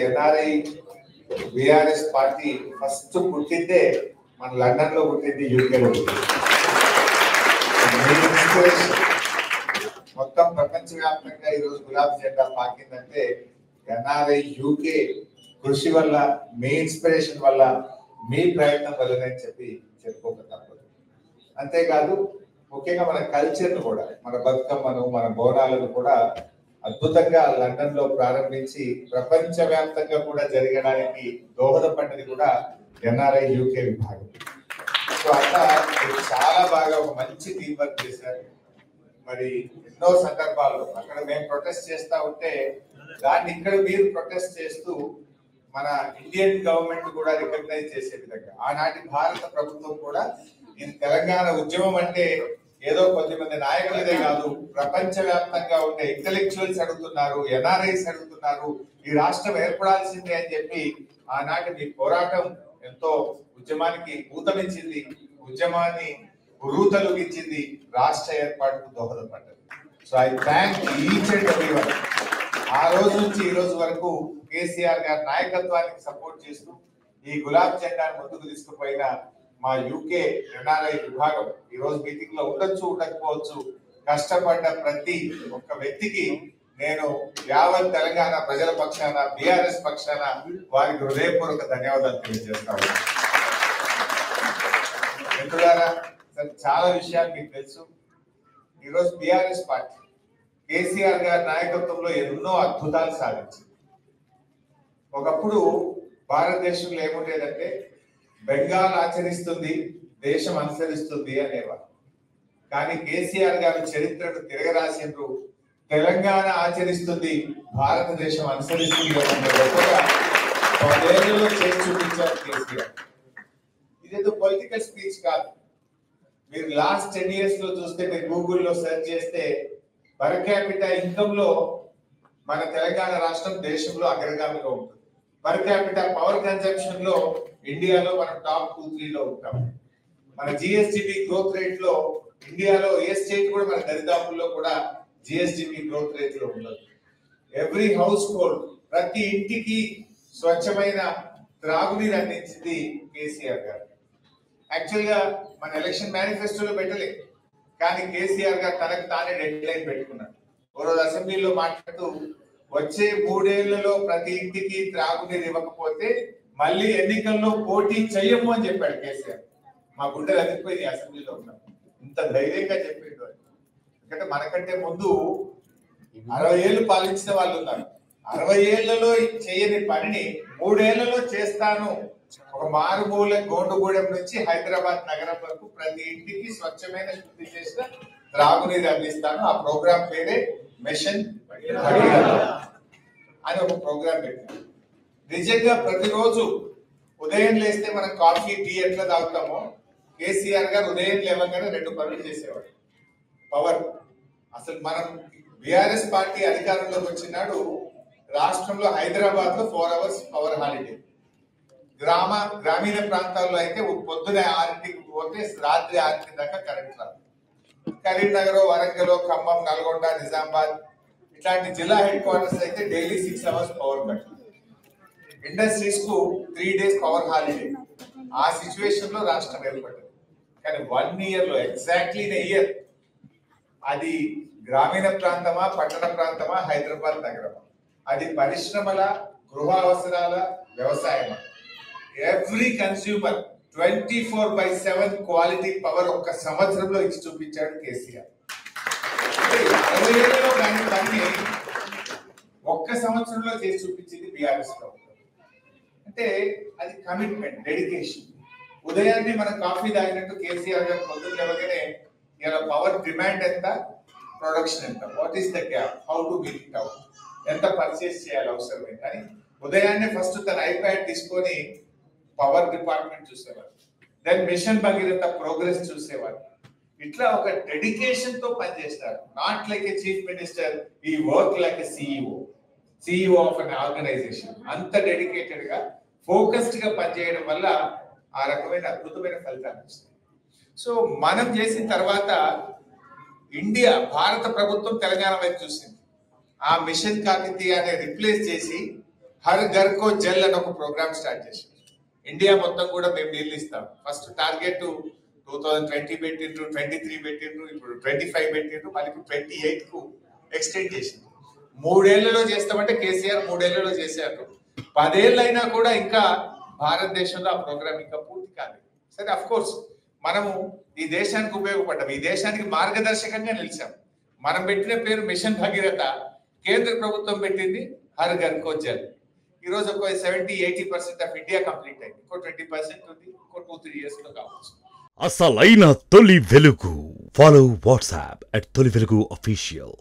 NRI BRS party first పుట్టిందే మన London లో పుట్టింది, యూకేలో పుట్టింది. మొత్తం ప్రపంచవ్యాప్తంగా ఈరోజు గులాబీ జెండా పాకిందంటే ఎన్ఆర్ఐ యూకే కృషి వల్ల, మీ ఇన్స్పిరేషన్ వల్ల, మీ ప్రయత్నం వల్లనే చెప్పి చెప్పుకోక తప్పదు. అంతేకాదు ముఖ్యంగా మన కల్చర్ను కూడా, మన బతుకమ్మను, మన బోనాలను కూడా అద్భుతంగా లండన్ లో ప్రారంభించి ప్రపంచవ్యాప్తంగా కూడా జరగడానికి దోహదపడ్డది కూడా ఎన్ఆర్ఐ యూకే విభాగం. సో అట్లా చాలా బాగా ఒక మంచి టీం వర్క్ చేశారు. మరి ఎన్నో సందర్భాల్లో అక్కడ మేము ప్రొటెస్ట్ చేస్తా ఉంటే దాన్ని ఇక్కడ మీరు ప్రొటెస్ట్ చేస్తూ మన ఇండియన్ గవర్నమెంట్ కూడా రికగ్నైజ్ చేసే విధంగా ఆనాటి భారత ప్రభుత్వం కూడా ఇది తెలంగాణ ఉద్యమం అంటే ఏదో కొద్దిమంది నాయకులదే కాదు, ప్రపంచ వ్యాప్తంగా ఉండే ఇంటెలెక్చువల్స్ అడుగుతున్నారు, ఎన్ఆర్ఐస్ అడుగుతున్నారు, ఈ రాష్ట్రం ఏర్పడాల్సిందే అని చెప్పి ఆనాటి మీ పోరాటం ఎంతో ఉద్యమానికి ఊతమిచ్చింది, ఉద్యమాన్ని ఉరూతలుగించింది, రాష్ట్ర ఏర్పాటుకు దోహదపడ్డది. So I thank each and everyone. ఆ రోజు నుంచి ఈ రోజు వరకు కేసీఆర్ గారి నాయకత్వానికి సపోర్ట్ చేస్తూ ఈ గులాబ్ జెండాను ముందుకు తీసుకుపోయిన మా యూకే ఎన్ఆర్ఐ విభాగం ఈ రోజు మీటింగ్ లో ఉండొచ్చు, ఉండకపోవచ్చు, కష్టపడ్డ ప్రతి ఒక్క వ్యక్తికి నేను యావత్ తెలంగాణ ప్రజల పక్షాన, బిఆర్ఎస్ పక్షాన వారికి హృదయపూర్వక ధన్యవాదాలు తెలియజేస్తాను. మిత్రులారా, చాలా విషయాలు మీకు తెలుసు. ఈరోజు బిఆర్ఎస్ పార్టీ కేసీఆర్ గారి నాయకత్వంలో ఎన్నో అద్భుతాలు సాధించింది. ఒకప్పుడు భారతదేశంలో ఏముండేదంటే బెంగాల్ ఆచరిస్తుంది, దేశం అనుసరిస్తుంది అనేవారు. కానీ కేసీఆర్ గారి చరిత్రను తిరగరాసిండ్రు, తెలంగాణ ఆచరిస్తుంది, భారతదేశం అనుసరిస్తుంది అనే గొప్పగా 10 ఏళ్లలో చేసి చూపించారు కేసీఆర్. ఇదేదో పొలిటికల్ స్పీచ్ కాదు. మీరు లాస్ట్ 10 years లో చూస్తే, మీరు గూగుల్లో సెర్చ్ చేస్తే పర్ క్యాపిటా ఇన్కమ్ లో మన తెలంగాణ రాష్ట్రం దేశంలో అగ్రగామిగా ఉంటుంది. పర్ క్యాపిటా పవర్ కన్జంప్షన్ లో ఇండియాలో మనం టాప్ 2-3 లో ఉంటాం. మన జిఎస్డిపి గ్రోత్ రేట్ లో ఇండియాలో ఏ స్టేట్ కూడా మన దరిదాపుల్లో కూడా జిఎస్డిపి గ్రోత్ రేట్ లో ఉండదు. ఎవ్రీ హౌస్ హోల్డ్, ప్రతి ఇంటికి స్వచ్ఛమైన త్రాగునీరు అందించింది కేసీఆర్ గారు. యాక్చువల్ గా మన ఎలక్షన్ మేనిఫెస్టోలో పెట్టలేదు, కానీ కేసీఆర్ గారు తనకు తానే డెడ్ లైన్ పెట్టుకున్నాడు. ఓ రోజు అసెంబ్లీలో మాట్లాడుతూ వచ్చే 3 ఏళ్లలో ప్రతి ఇంటికి త్రాగునీరు ఇవ్వకపోతే మళ్ళీ ఎన్నికల్లో పోటీ చెయ్యము అని చెప్పాడు కేసీఆర్. మా గుండెలు అదిరిపోయింది అసెంబ్లీలో ఉన్నాం, ఇంత ధైర్యంగా చెప్పిండు. ఎందుకంటే మనకంటే ముందు 60 ఏళ్ళు పాలించిన వాళ్ళు ఉన్నారు. 60 ఏళ్లలో చేయని పనిని 3 ఏళ్లలో చేస్తాను. ఒక మారుమూల గోండుగూడెం నుంచి హైదరాబాద్ నగరం వరకు ప్రతి ఇంటికి స్వచ్ఛమైన శుద్ధి చేసిన త్రాగునీరు అందిస్తాను. ఆ ప్రోగ్రామ్ పేరే మిషన్ అని ఒక ప్రోగ్రామ్ పెట్టాను. నిజంగా ప్రతిరోజు ఉదయం లేస్తే మనం కాఫీ, టీ ఎట్లా తాగుతామో కేసీఆర్ గారు ఉదయం లేవగానే 2 పనులు చేసేవాడు. పవర్, అసలు మనం బిఆర్ఎస్ పార్టీ అధికారంలోకి వచ్చినాడు రాష్ట్రంలో హైదరాబాద్ లో 4 hours పవర్ హాలిడే. గ్రామీణ ప్రాంతాల్లో అయితే పొద్దున 6కి పోతే రాత్రి 6 దాకా కరెంట్ రాదు. కరీంనగర్, వరంగల్, ఖమ్మం, నల్గొండ, నిజామాబాద్ ఇట్లాంటి జిల్లా హెడ్ క్వార్టర్స్ అయితే daily 6 hours power cut. Industries కు 3 days పవర్ హాలిడే. ఆ సిచ్యువేషన్ లో రాష్ట్రం ఏర్పడింది. కానీ 1 year లో, ఎగ్జాక్ట్లీ ఇయర్, అది గ్రామీణ ప్రాంతమా, పట్టణ ప్రాంతమా, హైదరాబాద్ నగరమా, అది పరిశ్రమల, గృహ అవసరాల, వ్యవసాయమా, ఎవ్రీ కన్స్యూమర్ 24/7 క్వాలిటీ పవర్ ఒక్క సంవత్సరంలో ఇచ్చి చూపించాడు కేసీఆర్. 60 ఏళ్లలో దాని పని ఒక్క సంవత్సరంలో చేసి చూపించింది బిఆర్ఎస్ ప్రభుత్వం. అంటే అది కమిట్మెంట్, డెడికేషన్. ఉదయాన్నే మనం కాఫీ తాగినట్టు కేసీఆర్ గారు పొద్దున్న లేవగానే ఇలా పవర్ డిమాండ్ ఎంత, ప్రొడక్షన్ ఎంత, what is the gap, how to meet it out, ఎంత పర్చేస్ చేయాలి అవసరమైంది అని ఉదయాన్నే ఫస్ట్ తన ఐప్యాడ్ తీసుకొని పవర్ డిపార్ట్మెంట్ చూసేవారు. దెన్ మిషన్ భగీరథ ప్రోగ్రెస్ చూసేవారు. ఇట్లా ఒక డెడికేషన్ తో పనిచేస్తారు. Not like a chief minister, he work like a CEO of an organisation. అంత డెడికేటెడ్ గా, ఫోకస్డ్ గా పనిచేయడం వల్ల ఆ రకమైన అద్భుతమైన ఫలితాలు వస్తాయి. సో మనం చేసిన తర్వాత ఇండియా, భారత ప్రభుత్వం తెలంగాణ వైపు చూసింది. ఆ మిషన్ కాకతీయ అనే రిప్లేస్ చేసి హర్ ఘర్ కో జల్ అని ఒక ప్రోగ్రామ్ స్టార్ట్ చేశారు. ఇండియా మొత్తం కూడా మేము నీళ్ళు ఇస్తాం. ఫస్ట్ టార్గెట్ 2020 పెట్టిండ్రు, 23 పెట్టిండ్రు, ఇప్పుడు 25 పెట్టిండ్రు, మళ్ళీ ఇప్పుడు 28 కు ఎక్స్టెండ్ చేసిండ్రు. 3 ఏళ్లలో చేస్తామంటే కేసీఆర్ 3 ఏళ్లలో చేశారు. 10 ఏళ్ళు అయినా కూడా ఇంకా భారతదేశంలో ఆ ప్రోగ్రామ్ ఇంకా పూర్తి కాలేదు. సరే, అఫ్ కోర్స్ మనము ఈ దేశానికి ఉపయోగపడ్డాం, ఈ దేశానికి మార్గదర్శకంగా నిలిచాం. మనం పెట్టిన పేరు మిషన్ భగీరథ, కేంద్ర ప్రభుత్వం పెట్టింది హర్ ఘర్ కో జల్. ఈ రోజు ఒక 70-80% ఆఫ్ ఇండియా కంప్లీట్ అయింది. ఇంకో 20% ఉంది, ఇంకో 2-3 years లో కావచ్చు. అసలైన తొలి వెలుగు. ఫాలో వాట్సాప్ @తొలి వెలుగు official.